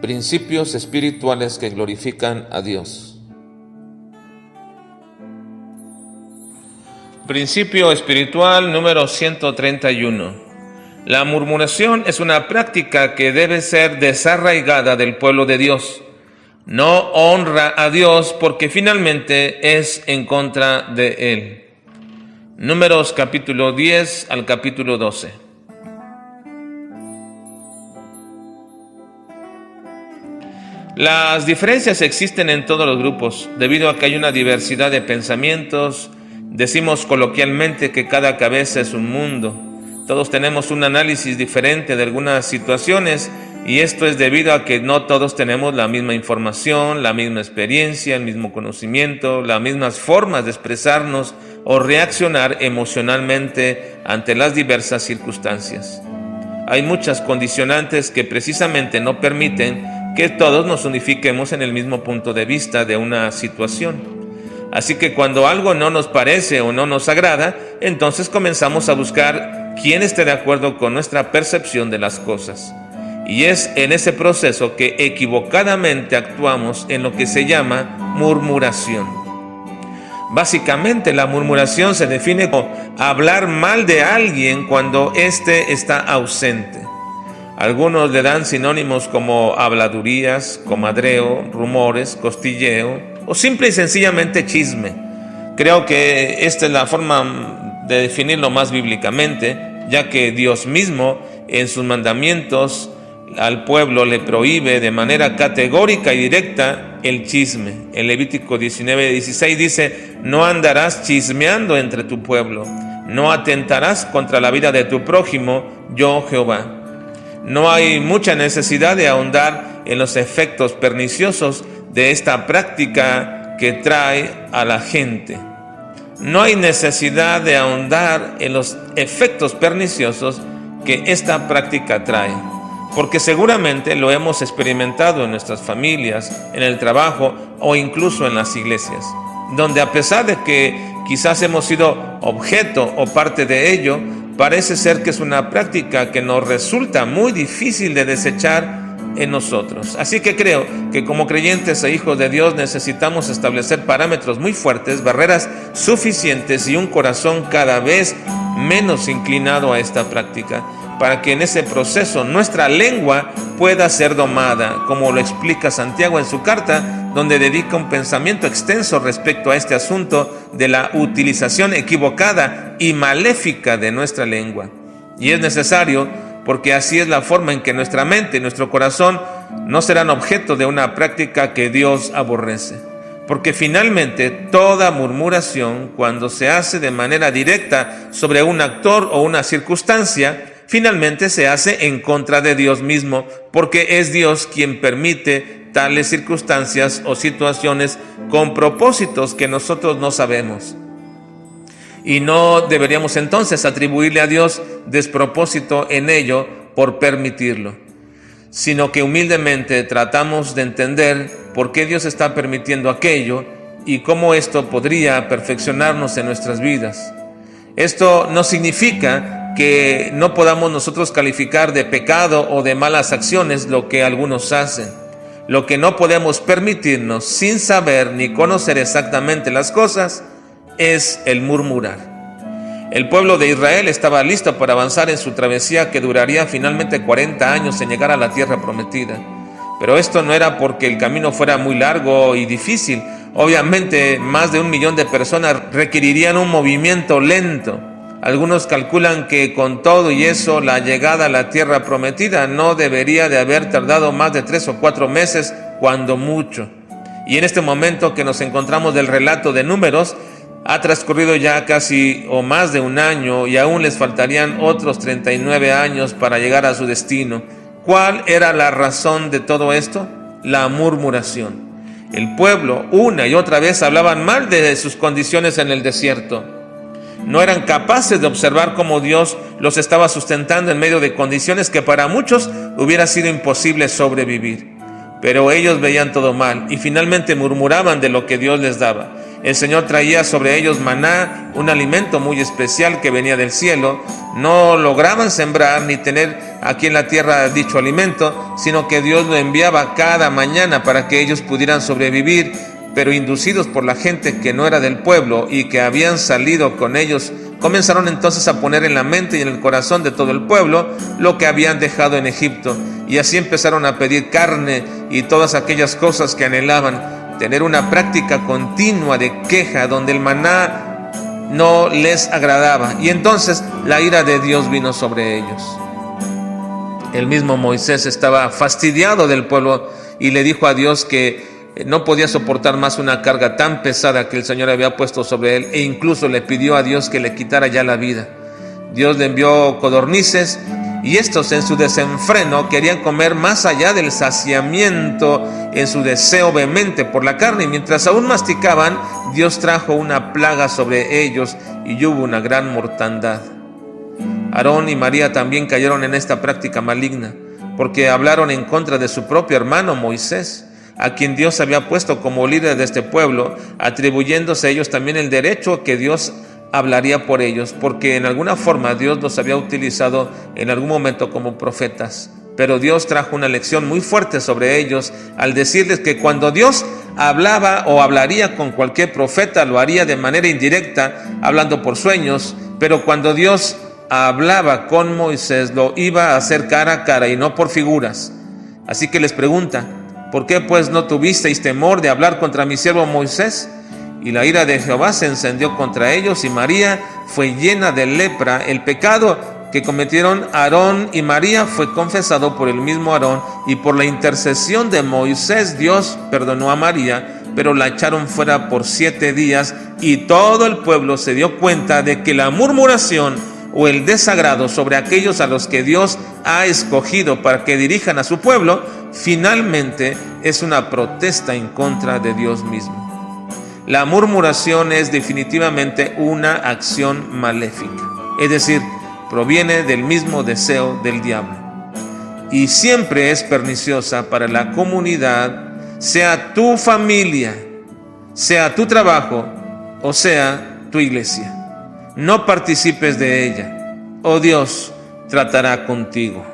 Principios espirituales que glorifican a Dios. Principio espiritual número 131. La murmuración es una práctica que debe ser desarraigada del pueblo de Dios. No honra a Dios porque finalmente es en contra de Él. Números capítulo 10 al capítulo 12. Las diferencias existen en todos los grupos, debido a que hay una diversidad de pensamientos. Decimos coloquialmente que cada cabeza es un mundo. Todos tenemos un análisis diferente de algunas situaciones, y esto es debido a que no todos tenemos la misma información, la misma experiencia, el mismo conocimiento, las mismas formas de expresarnos o reaccionar emocionalmente ante las diversas circunstancias. Hay muchas condicionantes que precisamente no permiten que todos nos unifiquemos en el mismo punto de vista de una situación. Así que cuando algo no nos parece o no nos agrada, entonces comenzamos a buscar quién esté de acuerdo con nuestra percepción de las cosas. Y es en ese proceso que equivocadamente actuamos en lo que se llama murmuración. Básicamente, la murmuración se define como hablar mal de alguien cuando éste está ausente. Algunos le dan sinónimos como habladurías, comadreo, rumores, costilleo o simple y sencillamente chisme. Creo que esta es la forma de definirlo más bíblicamente, ya que Dios mismo en sus mandamientos al pueblo le prohíbe de manera categórica y directa el chisme. En Levítico 19:16 dice: no andarás chismeando entre tu pueblo, no atentarás contra la vida de tu prójimo, yo Jehová. No hay mucha necesidad de ahondar en los efectos perniciosos de esta práctica que trae a la gente. No hay necesidad de ahondar en los efectos perniciosos que esta práctica trae, porque seguramente lo hemos experimentado en nuestras familias, en el trabajo o incluso en las iglesias, donde a pesar de que quizás hemos sido objeto o parte de ello, parece ser que es una práctica que nos resulta muy difícil de desechar en nosotros. Así que creo que como creyentes e hijos de Dios necesitamos establecer parámetros muy fuertes, barreras suficientes y un corazón cada vez menos inclinado a esta práctica, para que en ese proceso nuestra lengua pueda ser domada, como lo explica Santiago en su carta, donde dedica un pensamiento extenso respecto a este asunto de la utilización equivocada y maléfica de nuestra lengua. Y es necesario, porque así es la forma en que nuestra mente y nuestro corazón no serán objeto de una práctica que Dios aborrece. Porque finalmente toda murmuración, cuando se hace de manera directa sobre un actor o una circunstancia, finalmente se hace en contra de Dios mismo, porque es Dios quien permite tales circunstancias o situaciones con propósitos que nosotros no sabemos. Y no deberíamos entonces atribuirle a Dios despropósito en ello por permitirlo, sino que humildemente tratamos de entender por qué Dios está permitiendo aquello y cómo esto podría perfeccionarnos en nuestras vidas. Esto no significa que no podamos nosotros calificar de pecado o de malas acciones lo que algunos hacen. Lo que no podemos permitirnos sin saber ni conocer exactamente las cosas es el murmurar. El pueblo de Israel estaba listo para avanzar en su travesía que duraría finalmente 40 años en llegar a la tierra prometida. Pero esto no era porque el camino fuera muy largo y difícil. Obviamente, más de 1 millón de personas requerirían un movimiento lento. Algunos calculan que con todo y eso, la llegada a la tierra prometida no debería de haber tardado más de 3 o 4 meses, cuando mucho. Y en este momento que nos encontramos del relato de Números, ha transcurrido ya casi o más de 1 año y aún les faltarían otros 39 años para llegar a su destino. ¿Cuál era la razón de todo esto? La murmuración. El pueblo una y otra vez hablaban mal de sus condiciones en el desierto. No eran capaces de observar cómo Dios los estaba sustentando en medio de condiciones que para muchos hubiera sido imposible sobrevivir. pero ellos veían todo mal y finalmente murmuraban de lo que Dios les daba. El Señor traía sobre ellos maná, un alimento muy especial que venía del cielo. No lograban sembrar ni tener aquí en la tierra dicho alimento, sino que Dios lo enviaba cada mañana para que ellos pudieran sobrevivir, pero inducidos por la gente que no era del pueblo y que habían salido con ellos, comenzaron entonces a poner en la mente y en el corazón de todo el pueblo lo que habían dejado en Egipto, y así empezaron a pedir carne y todas aquellas cosas que anhelaban, tener una práctica continua de queja donde el maná no les agradaba, y entonces la ira de Dios vino sobre ellos. El mismo Moisés estaba fastidiado del pueblo y le dijo a Dios que no podía soportar más una carga tan pesada que el Señor había puesto sobre él, e incluso le pidió a Dios que le quitara ya la vida. Dios le envió codornices, y estos en su desenfreno querían comer más allá del saciamiento en su deseo vehemente por la carne, y mientras aún masticaban, Dios trajo una plaga sobre ellos y hubo una gran mortandad. Aarón y María también cayeron en esta práctica maligna, porque hablaron en contra de su propio hermano Moisés, a quien Dios había puesto como líder de este pueblo, atribuyéndose a ellos también el derecho que Dios hablaría por ellos, porque en alguna forma Dios los había utilizado en algún momento como profetas. Pero Dios trajo una lección muy fuerte sobre ellos al decirles que cuando Dios hablaba o hablaría con cualquier profeta, lo haría de manera indirecta, hablando por sueños, pero cuando Dios hablaba con Moisés, lo iba a hacer cara a cara y no por figuras. Así que les pregunta: ¿por qué pues no tuvisteis temor de hablar contra mi siervo Moisés? Y la ira de Jehová se encendió contra ellos, y María fue llena de lepra. El pecado que cometieron Aarón y María fue confesado por el mismo Aarón, y por la intercesión de Moisés Dios perdonó a María, pero la echaron fuera por 7 días, y todo el pueblo se dio cuenta de que la murmuración o el desagrado sobre aquellos a los que Dios ha escogido para que dirijan a su pueblo, finalmente es una protesta en contra de Dios mismo. La murmuración es definitivamente una acción maléfica, es decir, proviene del mismo deseo del diablo, y siempre es perniciosa para la comunidad, sea tu familia, sea tu trabajo o sea tu iglesia. No participes de ella, o Dios tratará contigo.